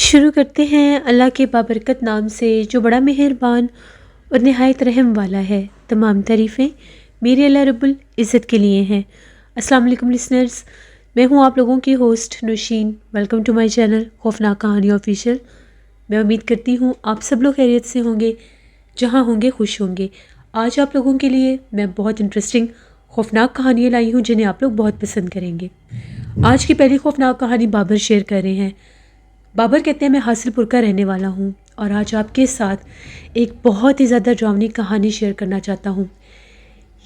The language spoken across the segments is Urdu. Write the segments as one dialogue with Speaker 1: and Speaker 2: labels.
Speaker 1: شروع کرتے ہیں اللہ کے بابرکت نام سے جو بڑا مہربان اور نہایت رحم والا ہے۔ تمام تعریفیں میرے اللہ رب العزت کے لیے ہیں۔ السلام علیکم لسنرز، میں ہوں آپ لوگوں کی host Nausheen. Welcome to my channel خوفناک کہانی آفیشیل۔ میں امید کرتی ہوں آپ سب لوگ خیریت سے ہوں گے، جہاں ہوں گے خوش ہوں گے۔ آج آپ لوگوں کے لیے میں بہت انٹرسٹنگ خوفناک کہانیاں لائی ہوں جنہیں آپ لوگ بہت پسند کریں گے۔ آج کی پہلی خوفناک کہانی بابر شیئر کر رہے ہیں۔ بابر کہتے ہیں میں حاصل پور کا رہنے والا ہوں اور آج آپ کے ساتھ ایک بہت ہی زیادہ ڈراؤنی کہانی شیئر کرنا چاہتا ہوں۔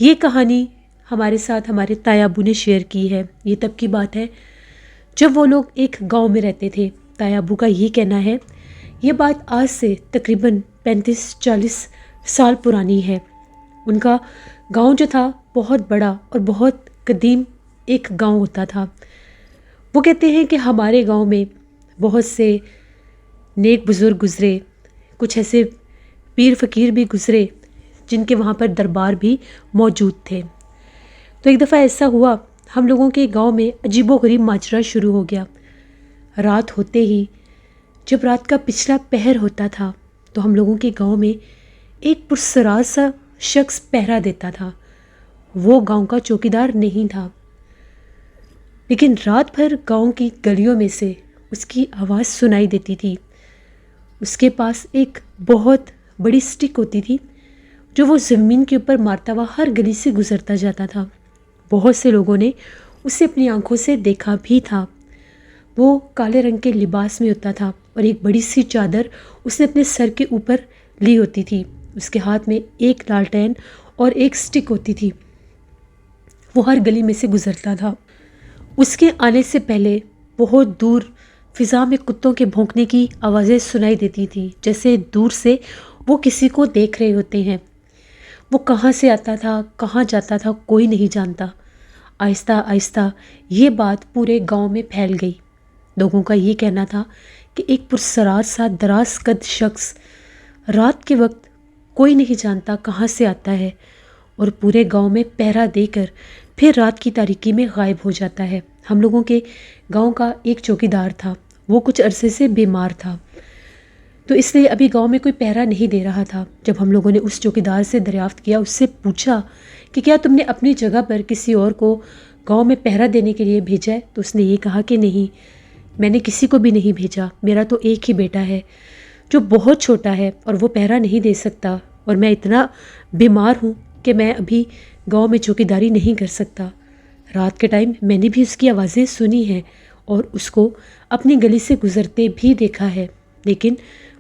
Speaker 1: یہ کہانی ہمارے ساتھ ہمارے تایا ابو نے شیئر کی ہے۔ یہ تب کی بات ہے جب وہ لوگ ایک گاؤں میں رہتے تھے۔ تایا ابو کا یہ کہنا ہے، یہ بات آج سے تقریباً 35-40 سال پرانی ہے۔ ان کا گاؤں جو تھا بہت بڑا اور بہت قدیم ایک گاؤں ہوتا تھا۔ وہ کہتے ہیں کہ ہمارے گاؤں میں بہت سے نیک بزرگ گزرے، کچھ ایسے پیر فقیر بھی گزرے جن کے وہاں پر دربار بھی موجود تھے۔ تو ایک دفعہ ایسا ہوا، ہم لوگوں کے گاؤں میں عجیب و غریب ماجرا شروع ہو گیا۔ رات ہوتے ہی جب رات کا پچھلا پہر ہوتا تھا تو ہم لوگوں کے گاؤں میں ایک پرسراج سا شخص پہرا دیتا تھا۔ وہ گاؤں کا چوکیدار نہیں تھا، لیکن رات بھر گاؤں کی گلیوں میں سے اس کی آواز سنائی دیتی تھی۔ اس کے پاس ایک بہت بڑی سٹک ہوتی تھی جو وہ زمین کے اوپر مارتا ہوا ہر گلی سے گزرتا جاتا تھا۔ بہت سے لوگوں نے اسے اپنی آنکھوں سے دیکھا بھی تھا۔ وہ کالے رنگ کے لباس میں ہوتا تھا اور ایک بڑی سی چادر اس نے اپنے سر کے اوپر لی ہوتی تھی۔ اس کے ہاتھ میں ایک لالٹین اور ایک سٹک ہوتی تھی۔ وہ ہر گلی میں سے گزرتا تھا۔ اس کے آنے سے پہلے بہت دور فضا میں کتوں کے بھونکنے کی آوازیں سنائی دیتی تھیں، جیسے دور سے وہ کسی کو دیکھ رہے ہوتے ہیں۔ وہ کہاں سے آتا تھا، کہاں جاتا تھا، کوئی نہیں جانتا۔ آہستہ آہستہ یہ بات پورے گاؤں میں پھیل گئی۔ لوگوں کا یہ کہنا تھا کہ ایک پرسرار سا دراز قد شخص رات کے وقت کوئی نہیں جانتا کہاں سے آتا ہے اور پورے گاؤں میں پہرا دے کر پھر رات کی تاریکی میں غائب ہو جاتا ہے۔ ہم لوگوں کے گاؤں کا ایک چوکیدار تھا، وہ کچھ عرصے سے بیمار تھا، تو اس لیے ابھی گاؤں میں کوئی پہرا نہیں دے رہا تھا۔ جب ہم لوگوں نے اس چوکیدار سے دریافت کیا، اس سے پوچھا کہ کیا تم نے اپنی جگہ پر کسی اور کو گاؤں میں پہرا دینے کے لیے بھیجا ہے، تو اس نے یہ کہا کہ نہیں، میں نے کسی کو بھی نہیں بھیجا، میرا تو ایک ہی بیٹا ہے جو بہت چھوٹا ہے اور وہ پہرا نہیں دے سکتا، اور میں اتنا بیمار ہوں کہ میں ابھی گاؤں میں چوکیداری نہیں کر سکتا۔ رات کے ٹائم میں نے بھی اس کی آوازیں سنی ہیں اور اس کو اپنی گلی سے گزرتے بھی دیکھا ہے، لیکن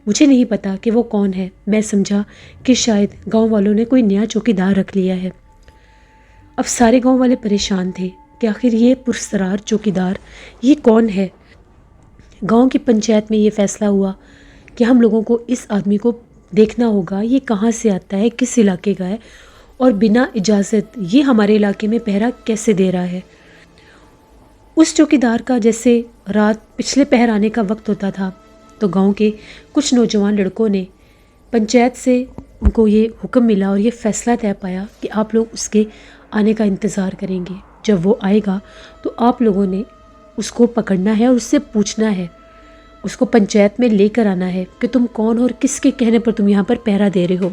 Speaker 1: مجھے نہیں پتا کہ وہ کون ہے۔ میں سمجھا کہ شاید گاؤں والوں نے کوئی نیا چوکیدار رکھ لیا ہے۔ اب سارے گاؤں والے پریشان تھے کہ آخر یہ پرسرار چوکیدار یہ کون ہے۔ گاؤں کی پنچایت میں یہ فیصلہ ہوا کہ ہم لوگوں کو اس آدمی کو دیکھنا ہوگا، یہ کہاں سے آتا ہے، کس علاقے کا ہے، اور بنا اجازت یہ ہمارے علاقے میں پہرا کیسے دے رہا ہے۔ اس چوکیدار کا جیسے رات پچھلے پہر آنے کا وقت ہوتا تھا تو گاؤں کے کچھ نوجوان لڑکوں نے پنچایت سے ان کو یہ حکم ملا اور یہ فیصلہ طے پایا کہ آپ لوگ اس کے آنے کا انتظار کریں گے۔ جب وہ آئے گا تو آپ لوگوں نے اس کو پکڑنا ہے اور اس سے پوچھنا ہے، اس کو پنچایت میں لے کر آنا ہے کہ تم کون ہو اور کس کے کہنے پر تم یہاں پر پہرا دے رہے ہو۔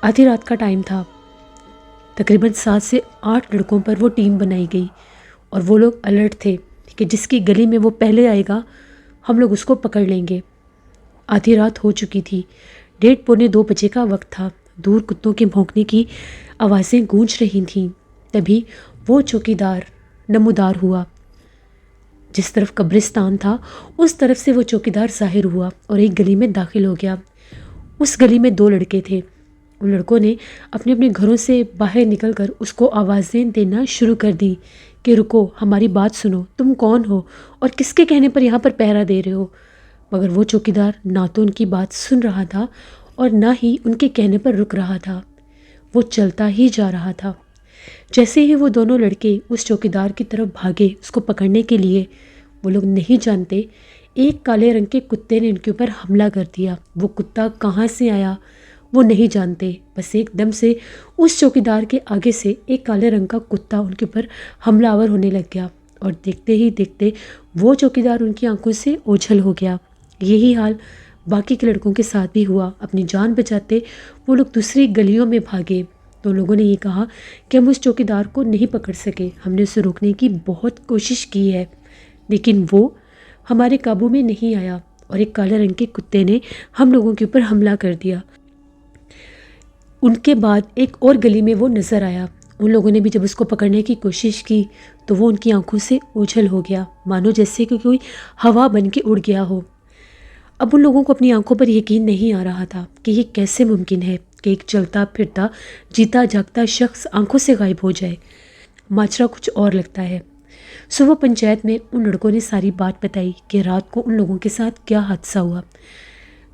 Speaker 1: آدھی رات کا ٹائم تھا، تقریباً 7 سے 8 لڑکوں پر وہ ٹیم بنائی گئی اور وہ لوگ الرٹ تھے کہ جس کی گلی میں وہ پہلے آئے گا ہم لوگ اس کو پکڑ لیں گے۔ آدھی رات ہو چکی تھی، 1:30-2 بجے کا وقت تھا۔ دور کتوں کے بھونکنے کی آوازیں گونج رہی تھیں۔ تبھی وہ چوکیدار نمودار ہوا۔ جس طرف قبرستان تھا اس طرف سے وہ چوکیدار ظاہر ہوا اور ایک گلی میں داخل ہو گیا۔ اس گلی میں 2 لڑکے تھے۔ ان لڑکوں نے اپنے اپنے گھروں سے باہر نکل کر اس کو آوازیں دینا شروع کر دی کہ رکو، ہماری بات سنو، تم کون ہو اور کس کے کہنے پر یہاں پر پہرا دے رہے ہو۔ مگر وہ چوکیدار نہ تو ان کی بات سن رہا تھا اور نہ ہی ان کے کہنے پر رک رہا تھا، وہ چلتا ہی جا رہا تھا۔ جیسے ہی وہ دونوں لڑکے اس چوکیدار کی طرف بھاگے اس کو پکڑنے کے لیے، وہ لوگ نہیں جانتے ایک کالے رنگ کے کتے نے ان کے اوپر حملہ کر دیا۔ وہ کتا کہاں سے آیا وہ نہیں جانتے، بس ایک دم سے اس چوکیدار کے آگے سے ایک کالے رنگ کا کتا ان کے اوپر حملہ آور ہونے لگ گیا۔ اور دیکھتے ہی دیکھتے وہ چوکیدار ان کی آنکھوں سے اوجھل ہو گیا۔ یہی حال باقی کے لڑکوں کے ساتھ بھی ہوا۔ اپنی جان بچاتے وہ لوگ دوسری گلیوں میں بھاگے تو لوگوں نے یہ کہا کہ ہم اس چوکیدار کو نہیں پکڑ سکے، ہم نے اسے روکنے کی بہت کوشش کی ہے لیکن وہ ہمارے قابو میں نہیں آیا، اور ایک کالے رنگ کے کتے نے ہم لوگوں کے اوپر حملہ کر دیا۔ ان کے بعد ایک اور گلی میں وہ نظر آیا۔ ان لوگوں نے بھی جب اس کو پکڑنے کی کوشش کی تو وہ ان کی آنکھوں سے اوجھل ہو گیا، مانو جیسے کہ کوئی ہوا بن کے اڑ گیا ہو۔ اب ان لوگوں کو اپنی آنکھوں پر یقین نہیں آ رہا تھا کہ یہ کیسے ممکن ہے کہ ایک چلتا پھرتا جیتا جاگتا شخص آنکھوں سے غائب ہو جائے۔ ماجرا کچھ اور لگتا ہے۔ صبح پنچایت میں ان لڑکوں نے ساری بات بتائی کہ رات کو ان لوگوں کے ساتھ کیا حادثہ ہوا۔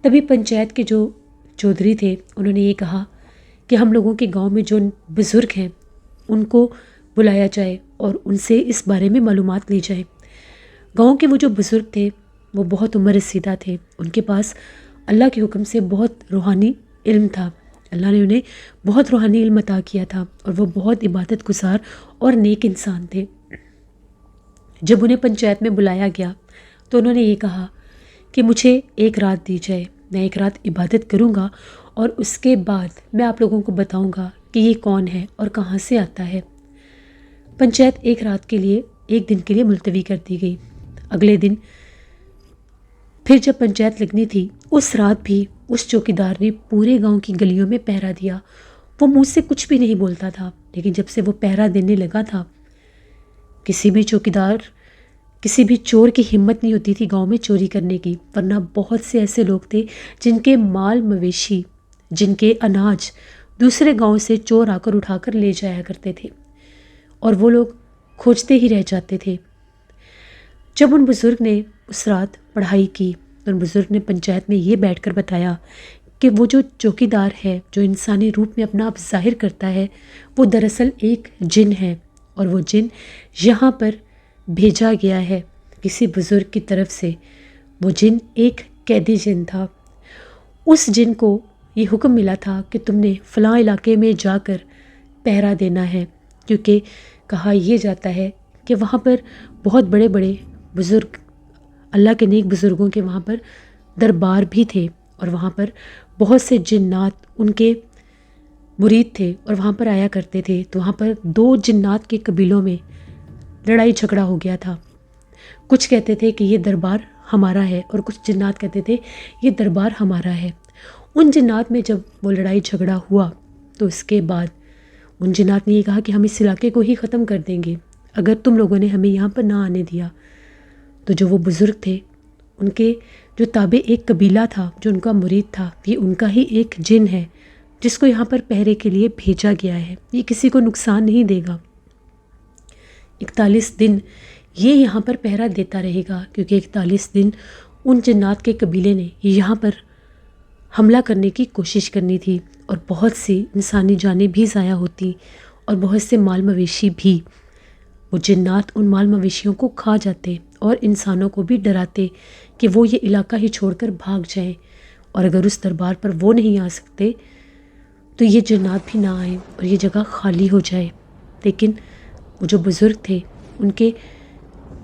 Speaker 1: تبھی پنچایت کے جو چودھری تھے انہوں نے یہ کہا کہ ہم لوگوں کے گاؤں میں جو بزرگ ہیں ان کو بلایا جائے اور ان سے اس بارے میں معلومات لی جائے۔ گاؤں کے وہ جو بزرگ تھے وہ بہت عمر رسیدہ تھے، ان کے پاس اللہ کے حکم سے بہت روحانی علم تھا، اللہ نے انہیں بہت روحانی علم عطا کیا تھا اور وہ بہت عبادت گزار اور نیک انسان تھے۔ جب انہیں پنچایت میں بلایا گیا تو انہوں نے یہ کہا کہ مجھے ایک رات دی جائے، میں ایک رات عبادت کروں گا اور اس کے بعد میں آپ لوگوں کو بتاؤں گا کہ یہ کون ہے اور کہاں سے آتا ہے۔ پنچایت ایک رات کے لیے، ایک دن کے لیے ملتوی کر دی گئی۔ اگلے دن پھر جب پنچایت لگنی تھی اس رات بھی اس چوکیدار نے پورے گاؤں کی گلیوں میں پہرا دیا۔ وہ منہ سے کچھ بھی نہیں بولتا تھا لیکن جب سے وہ پہرا دینے لگا تھا کسی بھی چوکیدار، کسی بھی چور کی ہمت نہیں ہوتی تھی گاؤں میں چوری کرنے کی، ورنہ بہت سے ایسے لوگ تھے جن کے مال مویشی، جن کے اناج دوسرے گاؤں سے چور آ کر اٹھا کر لے جایا کرتے تھے اور وہ لوگ کھوجتے ہی رہ جاتے تھے۔ جب ان بزرگ نے اس رات پڑھائی کی تو ان بزرگ نے پنچایت میں یہ بیٹھ کر بتایا کہ وہ جو چوکیدار ہے جو انسانی روپ میں اپنا آپ ظاہر کرتا ہے وہ دراصل ایک جن ہے، اور وہ جن یہاں پر بھیجا گیا ہے کسی بزرگ کی طرف سے۔ وہ جن ایک قیدی جن تھا۔ اس جن کو یہ حکم ملا تھا کہ تم نے فلاں علاقے میں جا کر پہرا دینا ہے، کیونکہ کہا یہ جاتا ہے کہ وہاں پر بہت بڑے بڑے بزرگ، اللہ کے نیک بزرگوں کے وہاں پر دربار بھی تھے اور وہاں پر بہت سے جنات ان کے مرید تھے اور وہاں پر آیا کرتے تھے۔ تو وہاں پر دو جنات کے قبیلوں میں لڑائی جھگڑا ہو گیا تھا۔ کچھ کہتے تھے کہ یہ دربار ہمارا ہے اور کچھ جنات کہتے تھے یہ دربار ہمارا ہے۔ ان جنات میں جب وہ لڑائی جھگڑا ہوا تو اس کے بعد ان جنات نے یہ کہا کہ ہم اس علاقے کو ہی ختم کر دیں گے اگر تم لوگوں نے ہمیں یہاں پر نہ آنے دیا۔ تو جو وہ بزرگ تھے ان کے جو تابع ایک قبیلہ تھا جو ان کا مرید تھا، یہ ان کا ہی ایک جن ہے جس کو یہاں پر پہرے کے لیے بھیجا گیا ہے، یہ کسی کو نقصان نہیں دے گا۔ 41 دن یہ یہاں پر پہرا دیتا رہے گا، کیونکہ 41 دن ان جنات کے قبیلے نے یہاں پر حملہ کرنے کی کوشش کرنی تھی اور بہت سی انسانی جانیں بھی ضائع ہوتی اور بہت سے مال مویشی بھی۔ وہ جنات ان مال مویشیوں کو کھا جاتے اور انسانوں کو بھی ڈراتے کہ وہ یہ علاقہ ہی چھوڑ کر بھاگ جائیں، اور اگر اس دربار پر وہ نہیں آ سکتے تو یہ جنات بھی نہ آئیں اور یہ جگہ خالی ہو جائے۔ لیکن وہ جو بزرگ تھے ان کے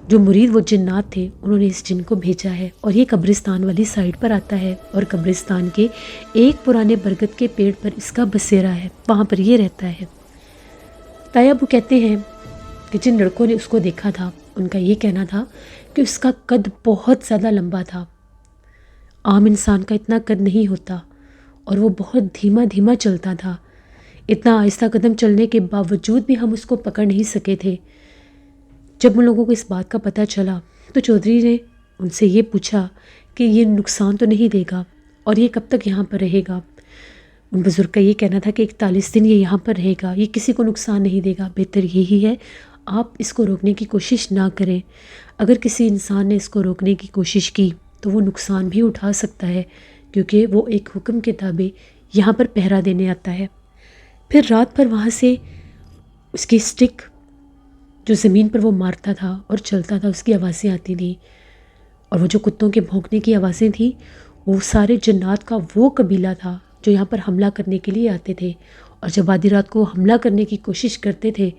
Speaker 1: جو مرید وہ جنات تھے انہوں نے اس جن کو بھیجا ہے، اور یہ قبرستان والی سائڈ پر آتا ہے اور قبرستان کے ایک پرانے برگد کے پیڑ پر اس کا بسیرا ہے، وہاں پر یہ رہتا ہے۔ تایا ابو کہتے ہیں کہ جن لڑکوں نے اس کو دیکھا تھا ان کا یہ کہنا تھا کہ اس کا قد بہت زیادہ لمبا تھا، عام انسان کا اتنا قد نہیں ہوتا، اور وہ بہت دھیما دھیما چلتا تھا۔ اتنا آہستہ قدم چلنے کے باوجود بھی ہم اس کو پکڑ نہیں سکے تھے۔ جب ان لوگوں کو اس بات کا پتہ چلا تو چودھری نے ان سے یہ پوچھا کہ یہ نقصان تو نہیں دے گا اور یہ کب تک یہاں پر رہے گا؟ ان بزرگ کا یہ کہنا تھا کہ 41 دن یہ یہاں پر رہے گا، یہ کسی کو نقصان نہیں دے گا، بہتر یہی ہے آپ اس کو روکنے کی کوشش نہ کریں۔ اگر کسی انسان نے اس کو روکنے کی کوشش کی تو وہ نقصان بھی اٹھا سکتا ہے، کیونکہ وہ ایک حکم کے تابع یہاں پر پہرا دینے آتا ہے۔ پھر رات بھر وہاں سے اس کی اسٹک جو زمین پر وہ مارتا تھا اور چلتا تھا اس کی آوازیں آتی تھیں، اور وہ جو کتوں کے بھونکنے کی آوازیں تھیں وہ سارے جنات کا وہ قبیلہ تھا جو یہاں پر حملہ کرنے کے لیے آتے تھے، اور جب آدھی رات کو حملہ کرنے کی کوشش کرتے تھے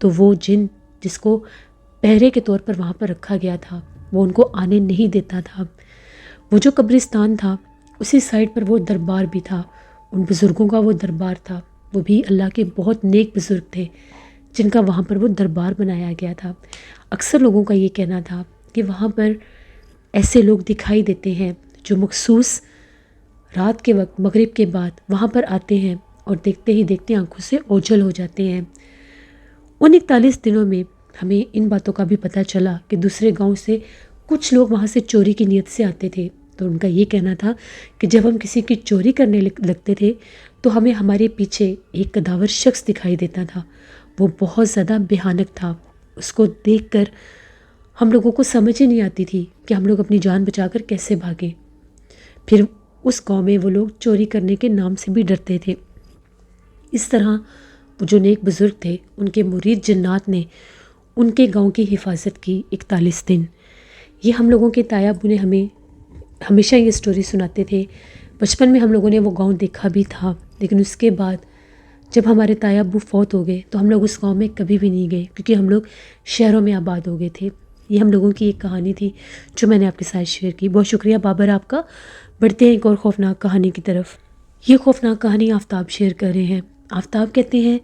Speaker 1: تو وہ جن جس کو پہرے کے طور پر وہاں پر رکھا گیا تھا، وہ ان کو آنے نہیں دیتا تھا۔ وہ جو قبرستان تھا اسی سائڈ پر وہ دربار بھی تھا، ان بزرگوں کا وہ دربار تھا، وہ بھی اللہ کے بہت نیک بزرگ تھے جن کا وہاں پر وہ دربار بنایا گیا تھا۔ اکثر لوگوں کا یہ کہنا تھا کہ وہاں پر ایسے لوگ دکھائی دیتے ہیں جو مخصوص رات کے وقت مغرب کے بعد وہاں پر آتے ہیں اور دیکھتے ہی دیکھتے آنکھوں سے اوجھل ہو جاتے ہیں۔ ان 41 دنوں میں ہمیں ان باتوں کا بھی پتہ چلا کہ دوسرے گاؤں سے کچھ لوگ وہاں سے چوری کی نیت سے آتے تھے، تو ان کا یہ کہنا تھا کہ جب ہم کسی کی چوری کرنے لگتے تھے تو ہمیں ہمارے پیچھے ایک قداور شخص دکھائی دیتا تھا، وہ بہت زیادہ بھیانک تھا۔ اس کو دیکھ کر ہم لوگوں کو سمجھ ہی نہیں آتی تھی کہ ہم لوگ اپنی جان بچا کر کیسے بھاگیں۔ پھر اس گاؤں میں وہ لوگ چوری کرنے کے نام سے بھی ڈرتے تھے۔ اس طرح وہ جو نیک بزرگ تھے ان کے مرید جنات نے ان کے گاؤں کی حفاظت کی 41 دن۔ یہ ہم لوگوں کے تایا ابو نے ہمیں ہمیشہ یہ سٹوری سناتے تھے۔ بچپن میں ہم لوگوں نے وہ گاؤں دیکھا بھی تھا، لیکن اس کے بعد جب ہمارے تایا ابو فوت ہو گئے تو ہم لوگ اس گاؤں میں کبھی بھی نہیں گئے، کیونکہ ہم لوگ شہروں میں آباد ہو گئے تھے۔ یہ ہم لوگوں کی ایک کہانی تھی جو میں نے آپ کے ساتھ شیئر کی۔ بہت شکریہ بابر آپ کا۔ بڑھتے ہیں ایک اور خوفناک کہانی کی طرف۔ یہ خوفناک کہانی آفتاب شیئر کر رہے ہیں۔ آفتاب کہتے ہیں،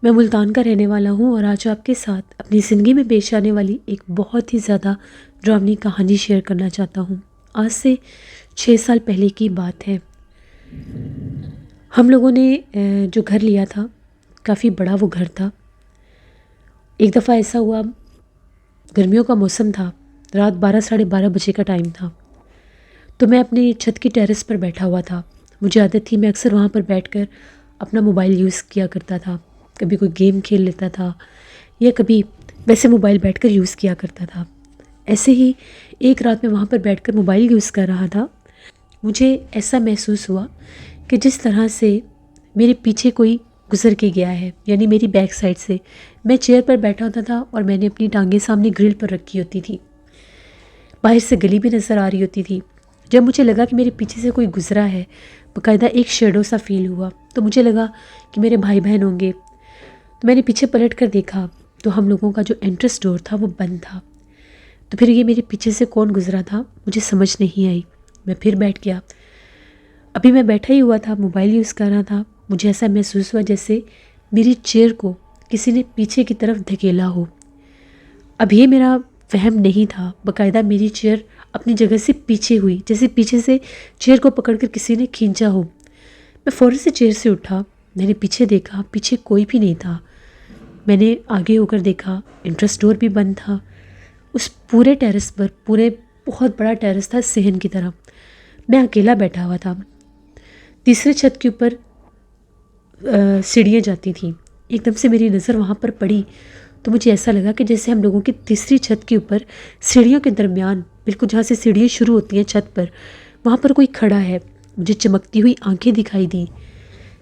Speaker 1: میں ملتان کا رہنے والا ہوں اور آج آپ کے ساتھ اپنی زندگی میں پیش آنے والی ایک بہت ہی زیادہ ڈراؤنی کہانی شیئر کرنا چاہتا ہوں۔ آج سے 6 سال پہلے کی بات ہے۔ ہم لوگوں نے جو گھر لیا تھا کافی بڑا وہ گھر تھا۔ ایک دفعہ ایسا ہوا، گرمیوں کا موسم تھا، رات 12 ساڑھے 12 بجے کا ٹائم تھا، تو میں اپنے چھت کی ٹیرس پر بیٹھا ہوا تھا۔ مجھے عادت تھی میں اکثر وہاں پر بیٹھ کر اپنا موبائل یوز کیا کرتا تھا، کبھی کوئی گیم کھیل لیتا تھا یا کبھی ویسے موبائل بیٹھ کر یوز کیا کرتا تھا۔ ایسے ہی ایک رات میں وہاں پر بیٹھ کر موبائل یوز کر رہا تھا، مجھے ایسا محسوس ہوا کہ جس طرح سے میرے پیچھے کوئی گزر کے گیا ہے، یعنی میری بیک سائڈ سے۔ میں چیئر پر بیٹھا ہوتا تھا اور میں نے اپنی ٹانگیں سامنے گرل پر رکھی ہوتی تھی، باہر سے گلی بھی نظر آ رہی ہوتی تھی۔ جب مجھے لگا کہ میرے پیچھے سے کوئی گزرا ہے، باقاعدہ ایک شیڈو سا فیل ہوا، تو مجھے لگا کہ میرے بھائی بہن ہوں گے، تو میں نے پیچھے پلٹ کر دیکھا تو ہم لوگوں کا جو انٹرس ڈور تھا وہ بند تھا۔ تو پھر یہ میرے پیچھے سے کون گزرا تھا مجھے سمجھ نہیں آئی۔ میں پھر بیٹھ گیا۔ ابھی میں بیٹھا ہی ہوا تھا، موبائل یوز کر رہا تھا، مجھے ایسا محسوس ہوا جیسے میری چیئر کو کسی نے پیچھے کی طرف دھکیلا ہو۔ اب یہ میرا فہم نہیں تھا، باقاعدہ میری چیئر اپنی جگہ سے پیچھے ہوئی، جیسے پیچھے سے چیئر کو پکڑ کر کسی نے کھینچا ہو۔ میں فوراً سے چیئر سے اٹھا، میں نے پیچھے دیکھا، پیچھے کوئی بھی نہیں تھا۔ میں نے آگے ہو کر دیکھا، انٹرس ڈور بھی بند تھا۔ اس پورے ٹیرس پر، پورے بہت بڑا ٹیرس تھا صحن کی طرح، میں اکیلا بیٹھا ہوا تھا۔ تیسرے چھت کے اوپر سیڑھیاں جاتی تھیں۔ ایک دم سے میری نظر وہاں پر پڑی تو مجھے ایسا لگا کہ جیسے ہم لوگوں کی تیسری چھت کے اوپر سیڑھیوں کے درمیان، بالکل جہاں سے سیڑھیاں شروع ہوتی ہیں چھت پر، وہاں پر کوئی کھڑا ہے۔ مجھے چمکتی ہوئی آنکھیں دکھائی دیں۔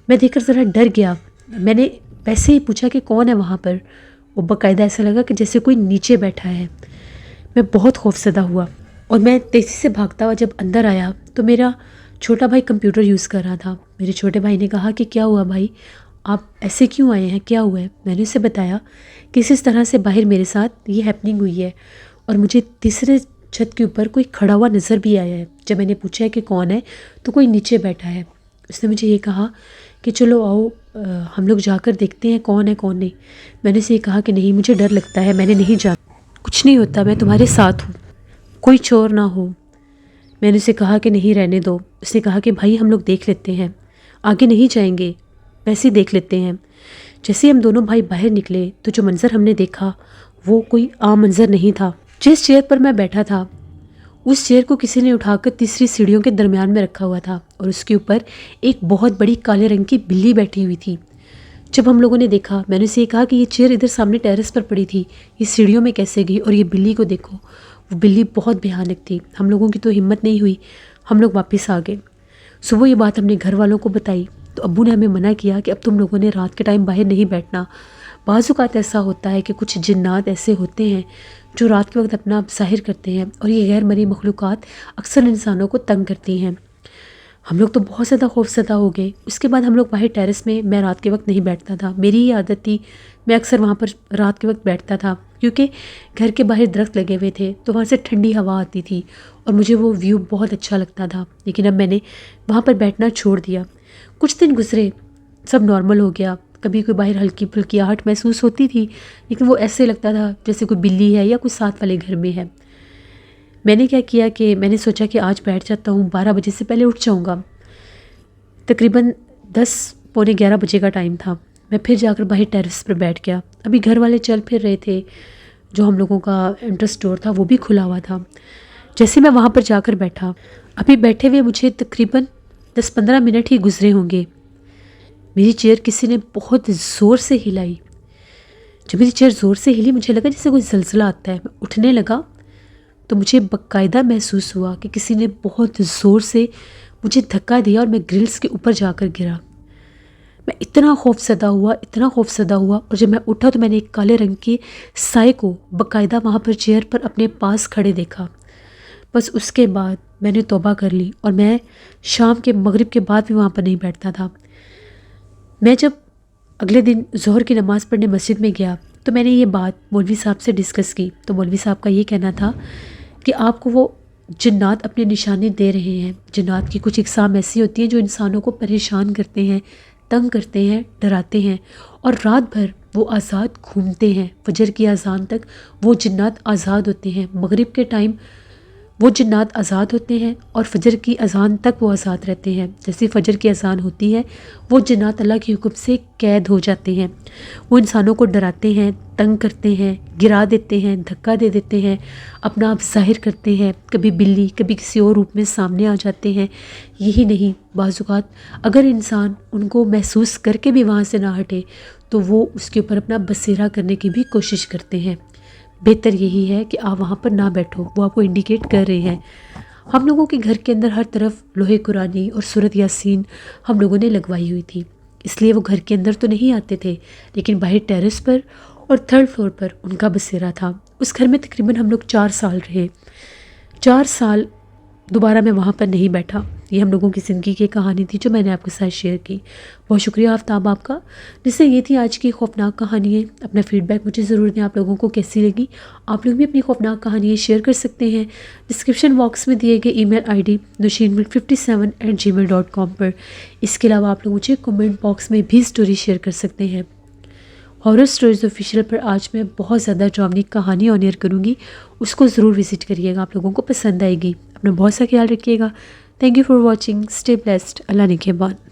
Speaker 1: میں دیکھ کر ذرا ڈر گیا۔ میں نے ویسے ہی پوچھا کہ کون ہے وہاں پر؟ وہ باقاعدہ ایسا لگا کہ جیسے کوئی نیچے بیٹھا ہے۔ میں بہت خوفزدہ ہوا اور میں تیزی سے بھاگتا ہوا جب اندر آیا تو میرا چھوٹا بھائی کمپیوٹر یوز کر رہا تھا۔ میرے چھوٹے بھائی نے کہا کہ کیا ہوا بھائی، آپ ایسے کیوں آئے ہیں، کیا ہوا ہے؟ میں نے اسے بتایا کہ اس طرح سے باہر میرے ساتھ یہ ہیپننگ ہوئی ہے اور مجھے تیسرے چھت کے اوپر کوئی کھڑا ہوا نظر بھی آیا ہے۔ جب میں نے پوچھا ہے کہ کون ہے تو کوئی نیچے بیٹھا ہے۔ اس نے مجھے یہ کہا کہ چلو آؤ ہم لوگ جا کر دیکھتے ہیں کون ہے کون نہیں۔ میں نے اسے یہ کہا کہ نہیں، مجھے ڈر لگتا ہے، میں نے نہیں جانا، کچھ نہیں ہوتا، میں تمہارے ساتھ ہوں، کوئی چور نہ ہو۔ میں نے اسے کہا کہ نہیں، رہنے دو۔ اس نے کہا کہ بھائی ہم لوگ دیکھ لیتے ہیں، آگے نہیں جائیں گے، ویسے ہی دیکھ لیتے ہیں۔ جیسے ہم دونوں بھائی باہر نکلے تو جو منظر ہم نے دیکھا وہ کوئی عام منظر نہیں تھا۔ جس چیئر پر میں بیٹھا تھا اس چیئر کو کسی نے اٹھا کر تیسری سیڑھیوں کے درمیان میں رکھا ہوا تھا اور اس کے اوپر ایک بہت بڑی کالے رنگ کی بلی بیٹھی ہوئی تھی۔ جب ہم لوگوں نے دیکھا، میں نے اسے یہ کہا کہ یہ چیئر ادھر سامنے ٹیرس پر پڑی تھی، یہ سیڑھیوں میں کیسے گئی؟ اور یہ بلی کو دیکھو، وہ بلی بہت بھیانک تھی۔ ہم لوگوں کی تو ہمت نہیں ہوئی، ہم لوگ واپس آ گئے۔ صبح یہ بات ہم نے گھر والوں کو بتائی تو ابو نے ہمیں منع کیا کہ اب تم لوگوں نے رات کے ٹائم باہر نہیں بیٹھنا۔ بعض اوقات ایسا ہوتا ہے کہ کچھ جنات ایسے ہوتے ہیں جو رات کے وقت اپنا ظاہر کرتے ہیں اور یہ غیر مرئی مخلوقات اکثر انسانوں کو تنگ کرتی ہیں۔ ہم لوگ تو بہت زیادہ خوفزدہ ہو گئے۔ اس کے بعد ہم لوگ باہر ٹیرس میں، میں رات کے وقت نہیں بیٹھتا تھا، میری ہی عادت تھی، میں اکثر وہاں پر رات کے وقت بیٹھتا تھا کیونکہ گھر کے باہر درخت لگے ہوئے تھے تو وہاں سے ٹھنڈی ہوا آتی تھی اور مجھے وہ ویو بہت اچھا لگتا تھا۔ لیکن اب میں نے وہاں پر بیٹھنا چھوڑ دیا۔ کچھ دن گزرے، سب نارمل ہو گیا، کبھی کوئی باہر ہلکی پھلکی آہٹ محسوس ہوتی تھی لیکن وہ ایسے لگتا تھا جیسے کوئی بلی ہے یا کوئی ساتھ والے گھر میں ہے۔ میں نے کیا کیا کہ میں نے سوچا کہ آج بیٹھ جاتا ہوں، 12 بجے سے پہلے اٹھ جاؤں گا۔ تقریباً 10 پونے 11 بجے کا ٹائم تھا، میں پھر جا کر باہر ٹیرس پر بیٹھ گیا۔ ابھی گھر والے چل پھر رہے تھے، جو ہم لوگوں کا انٹر اسٹور تھا وہ بھی کھلا ہوا تھا۔ جیسے میں وہاں پر جا کر بیٹھا، ابھی بیٹھے ہوئے مجھے تقریباً 10-15 منٹ ہی گزرے ہوں گے، میری چیئر کسی نے بہت زور سے ہلائی۔ جب میری چیئر زور سے ہلی مجھے لگا جیسے کوئی زلزلہ آتا ہے، میں اٹھنے لگا تو مجھے باقاعدہ محسوس ہوا کہ کسی نے بہت زور سے مجھے دھکا دیا اور میں گرلز کے اوپر جا کر گرا۔ میں اتنا خوفزدہ ہوا اور جب میں اٹھا تو میں نے ایک کالے رنگ کے سائے کو باقاعدہ وہاں پر چیئر پر اپنے پاس کھڑے دیکھا۔ بس اس کے بعد میں نے توبہ کر لی اور میں شام کے مغرب کے بعد بھی وہاں پر نہیں بیٹھتا تھا۔ میں جب اگلے دن ظہر کی نماز پڑھنے مسجد میں گیا تو میں نے یہ بات مولوی صاحب سے ڈسکس کی، تو مولوی صاحب کا یہ کہنا تھا کہ آپ کو وہ جنات اپنی نشانی دے رہے ہیں۔ جنات کی کچھ اقسام ایسی ہوتی ہیں جو انسانوں کو پریشان کرتے ہیں، تنگ کرتے ہیں، ڈراتے ہیں، اور رات بھر وہ آزاد گھومتے ہیں۔ فجر کی اذان تک وہ جنات آزاد ہوتے ہیں، مغرب کے ٹائم وہ جنات آزاد ہوتے ہیں اور فجر کی اذان تک وہ آزاد رہتے ہیں۔ جیسے فجر کی اذان ہوتی ہے وہ جنات اللہ کے حکم سے قید ہو جاتے ہیں، وہ انسانوں کو ڈراتے ہیں، تنگ کرتے ہیں، گرا دیتے ہیں، دھکا دے دیتے ہیں، اپنا آپ ظاہر کرتے ہیں، کبھی بلی کبھی کسی اور روپ میں سامنے آ جاتے ہیں۔ یہی نہیں، بعض اوقات اگر انسان ان کو محسوس کر کے بھی وہاں سے نہ ہٹے تو وہ اس کے اوپر اپنا بسیرا کرنے کی بھی کوشش کرتے ہیں۔ بہتر یہی ہے کہ آپ وہاں پر نہ بیٹھو، وہ آپ کو انڈیکیٹ کر رہے ہیں۔ ہم لوگوں کے گھر کے اندر ہر طرف لوہے قرآنی اور سورۃ یاسین ہم لوگوں نے لگوائی ہوئی تھی، اس لیے وہ گھر کے اندر تو نہیں آتے تھے، لیکن باہر ٹیرس پر اور 3rd فلور پر ان کا بسیرا تھا۔ اس گھر میں تقریباً ہم لوگ 4 سال رہے۔ 4 سال دوبارہ میں وہاں پر نہیں بیٹھا۔ یہ ہم لوگوں کی زندگی کی کہانی تھی جو میں نے آپ کے ساتھ شیئر کی۔ بہت شکریہ آفتاب آپ کا، جس سے یہ تھی آج کی خوفناک کہانیاں۔ اپنا فیڈ بیک مجھے ضرور دیں، آپ لوگوں کو کیسی لگی۔ آپ لوگ بھی اپنی خوفناک کہانیاں شیئر کر سکتے ہیں ڈسکرپشن باکس میں دیے گئے ای میل آئی ڈی nushinmilk57@gmail.com پر۔ اس کے علاوہ آپ لوگ مجھے کمنٹ باکس میں بھی سٹوری شیئر کر سکتے ہیں۔ ہارر سٹوریز آفیشیل پر آج میں بہت زیادہ ڈرامنی کہانی آن ایئر کروں گی، اس کو ضرور وزٹ کریے گا، آپ لوگوں کو پسند آئے گی۔ اپنا بہت سا خیال رکھیے گا۔ Thank you for watching, stay blessed, اللہ نگہبان۔